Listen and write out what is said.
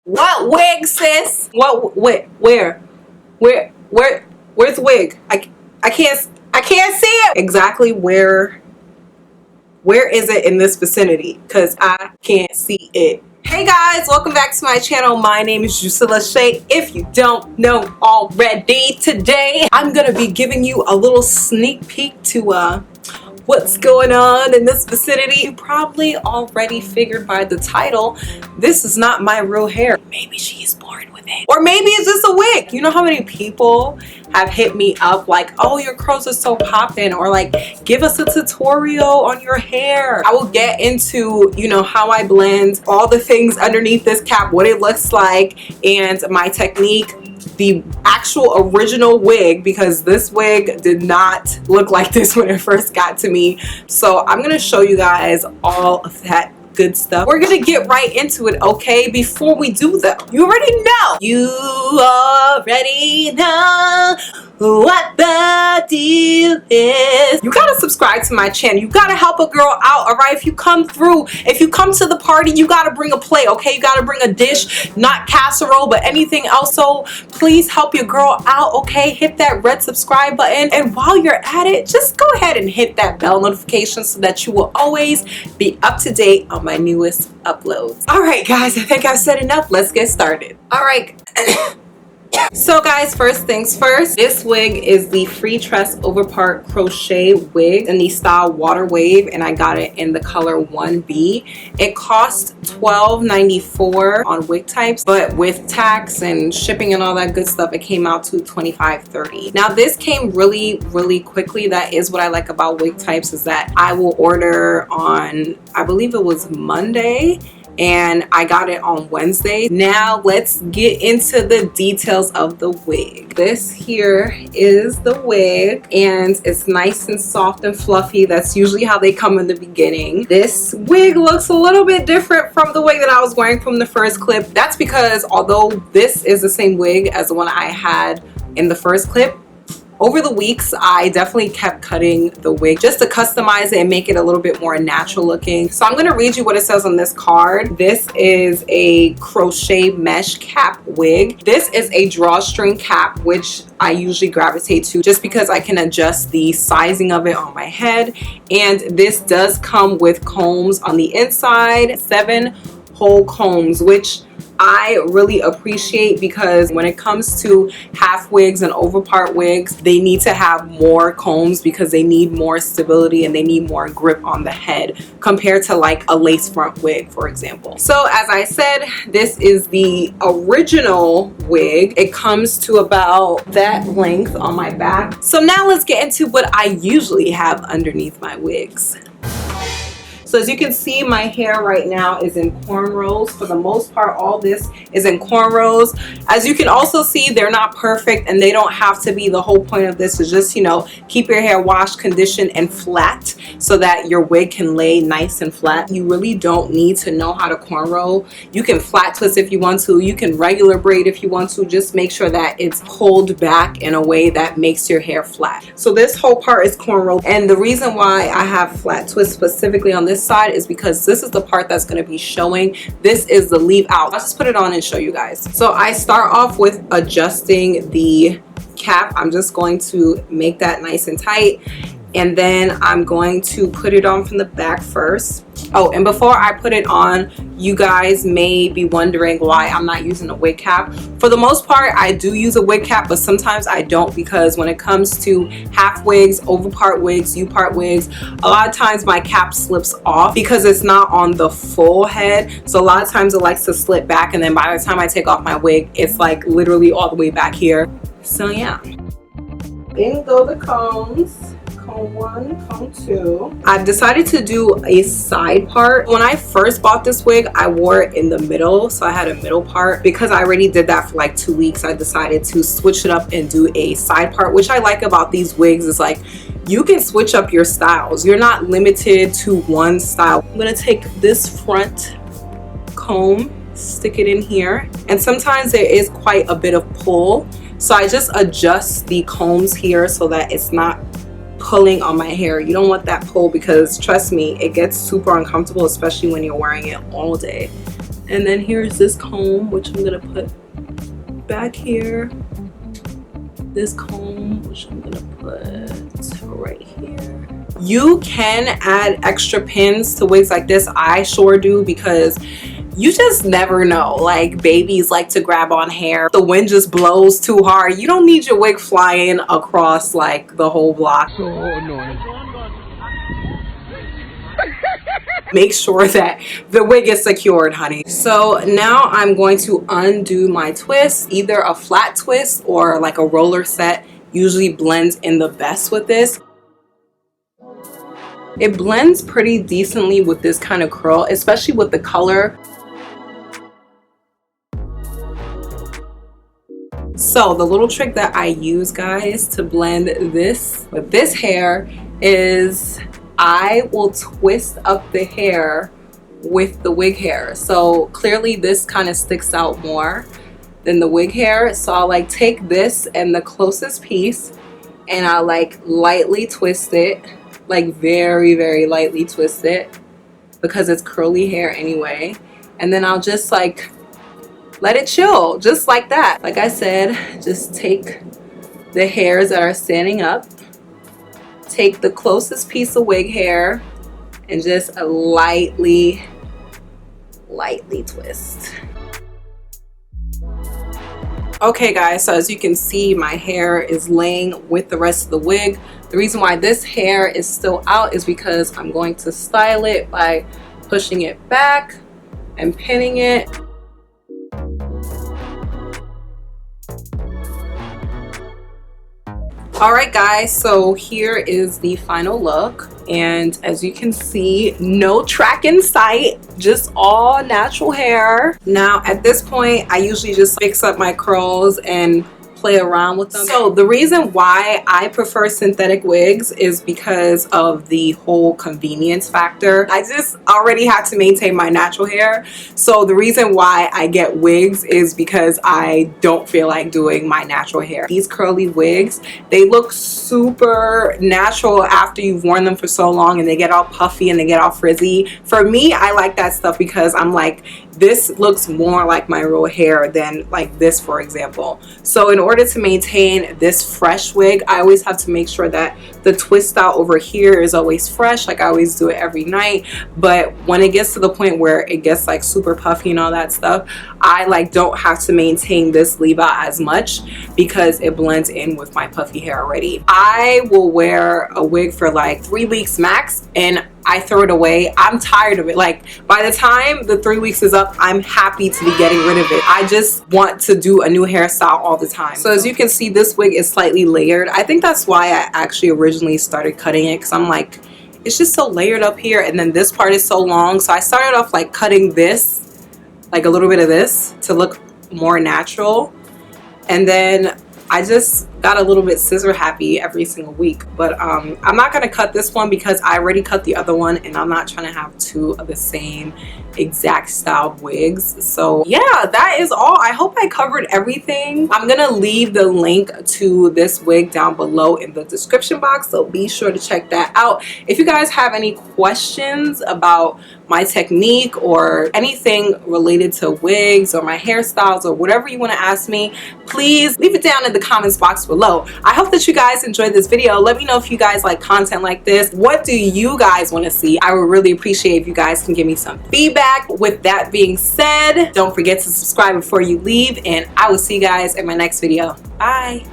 What wig, sis? What? Where's the wig? I can't see it. Exactly where is it in this vicinity? Cause I can't see it. Hey guys, welcome back to my channel. My name is Drusilla Shay. If you don't know already, today I'm gonna be giving you a little sneak peek to what's going on in this vicinity. You probably already figured by the title, this is not my real hair. Maybe she is born with it. Or maybe it's just a wig. You know how many people have hit me up like, oh, your curls are so poppin', or like, give us a tutorial on your hair. I will get into, you know, how I blend, all the things underneath this cap, what it looks like, and my technique, the actual original wig, because this wig did not look like this when it first got to me. So I'm gonna show you guys all of that good stuff. We're gonna get right into it, okay? Before we do that, you already know what the deal is. You gotta subscribe to my channel. You gotta help a girl out, all right? If you come to the party, you gotta bring a plate, okay? You gotta bring a dish, not casserole, but anything else. So please help your girl out, okay? Hit that red subscribe button, and while you're at it, just go ahead and hit that bell notification so that you will always be up to date on my newest uploads. All right, guys, I think I've said enough. Let's get started. All right. So guys, first things first, this wig is the FreeTress overpart crochet wig in the style Water Wave, and I got it in the color 1B. It cost $12.94 on wig types, but with tax and shipping and all that good stuff, it came out to $25.30. Now this came really quickly. That is what I like about wig types, is that I will order on, I believe it was Monday, and I got it on Wednesday. Now let's get into the details of the wig. This here is the wig, and it's nice and soft and fluffy. That's usually how they come in the beginning. This wig looks a little bit different from the wig that I was wearing from the first clip. That's because although this is the same wig as the one I had in the first clip, over the weeks, I definitely kept cutting the wig just to customize it and make it a little bit more natural looking. So I'm gonna read you what it says on this card. This is a crochet mesh cap wig. This is a drawstring cap, which I usually gravitate to just because I can adjust the sizing of it on my head. And this does come with combs on the inside, 7 whole combs, which I really appreciate, because when it comes to half wigs and overpart wigs, they need to have more combs because they need more stability and they need more grip on the head compared to like a lace front wig, for example. So as I said, this is the original wig. It comes to about that length on my back. So now let's get into what I usually have underneath my wigs. So as you can see, my hair right now is in cornrows. For the most part, all this is in cornrows. As you can also see, they're not perfect, and they don't have to be. The whole point of this is just, you know, keep your hair washed, conditioned, and flat so that your wig can lay nice and flat. You really don't need to know how to cornrow. You can flat twist if you want to. You can regular braid if you want to. Just make sure that it's pulled back in a way that makes your hair flat. So this whole part is cornrow, and the reason why I have flat twist specifically on this side is because this is the part that's going to be showing. This is the leave out. I'll just put it on and show you guys. So I start off with adjusting the cap. I'm just going to make that nice and tight, and then I'm going to put it on from the back first. Oh, and before I put it on, you guys may be wondering why I'm not using a wig cap. For the most part, I do use a wig cap, but sometimes I don't, because when it comes to half wigs, overpart wigs, U-part wigs, a lot of times my cap slips off because it's not on the full head. So a lot of times it likes to slip back, and then by the time I take off my wig, it's like literally all the way back here. So yeah. In go the combs. Comb 1, comb 2. I've decided to do a side part. When I first bought this wig, I wore it in the middle, so I had a middle part. Because I already did that for like 2 weeks, I decided to switch it up and do a side part. Which I like about these wigs is like, you can switch up your styles. You're not limited to one style. I'm gonna take this front comb, stick it in here, and sometimes there is quite a bit of pull, so I just adjust the combs here so that it's not pulling on my hair. You don't want that pull, because trust me, it gets super uncomfortable, especially when you're wearing it all day And then here's this comb, which I'm gonna put back here. This comb, which I'm gonna put right here. You can add extra pins to wigs like this. I sure do, because you just never know. Like, babies like to grab on hair. The wind just blows too hard. You don't need your wig flying across like the whole block. So annoying. Make sure that the wig is secured, honey. So now I'm going to undo my twist. Either a flat twist or like a roller set usually blends in the best with this. It blends pretty decently with this kind of curl, especially with the color. So the little trick that I use, guys, to blend this with this hair is I will twist up the hair with the wig hair. So clearly this kind of sticks out more than the wig hair. So I'll like take this and the closest piece and I'll like lightly twist it, like very, very lightly twist it because it's curly hair anyway. And then I'll just like let it chill just like that. Like I said, just take the hairs that are standing up, take the closest piece of wig hair and just lightly twist. Okay guys, so as you can see, my hair is laying with the rest of the wig. The reason why this hair is still out is because I'm going to style it by pushing it back and pinning it. Alright guys, so here is the final look, and as you can see, no track in sight, just all natural hair. Now at this point I usually just fix up my curls and play around with them. So the reason why I prefer synthetic wigs is because of the whole convenience factor. I just already have to maintain my natural hair. So the reason why I get wigs is because I don't feel like doing my natural hair. These curly wigs, they look super natural after you've worn them for so long and they get all puffy and they get all frizzy. For me, I like that stuff because I'm like, this looks more like my real hair than like this, for example. So in order to maintain this fresh wig, I always have to make sure that the twist out over here is always fresh. Like I always do it every night. But when it gets to the point where it gets like super puffy and all that stuff, I like don't have to maintain this leave out as much because it blends in with my puffy hair already. I will wear a wig for like 3 weeks max and I throw it away. I'm tired of it. Like by the time the 3 weeks is up, I'm happy to be getting rid of it. I just want to do a new hairstyle all the time. So as you can see, this wig is slightly layered. I think that's why I actually originally started cutting it, because I'm like, it's just so layered up here and then this part is so long. So I started off like cutting this, like a little bit of this to look more natural. And then I just got a little bit scissor happy every single week. But I'm not going to cut this one because I already cut the other one and I'm not trying to have two of the same exact style wigs. So yeah, that is all. I hope I covered everything. I'm going to leave the link to this wig down below in the description box, so be sure to check that out. If you guys have any questions about my technique or anything related to wigs or my hairstyles or whatever you want to ask me, please leave it down in the comments box below. I hope that you guys enjoyed this video. Let me know if you guys like content like this. What do you guys want to see? I would really appreciate if you guys can give me some feedback. With that being said, don't forget to subscribe before you leave, and I will see you guys in my next video. Bye.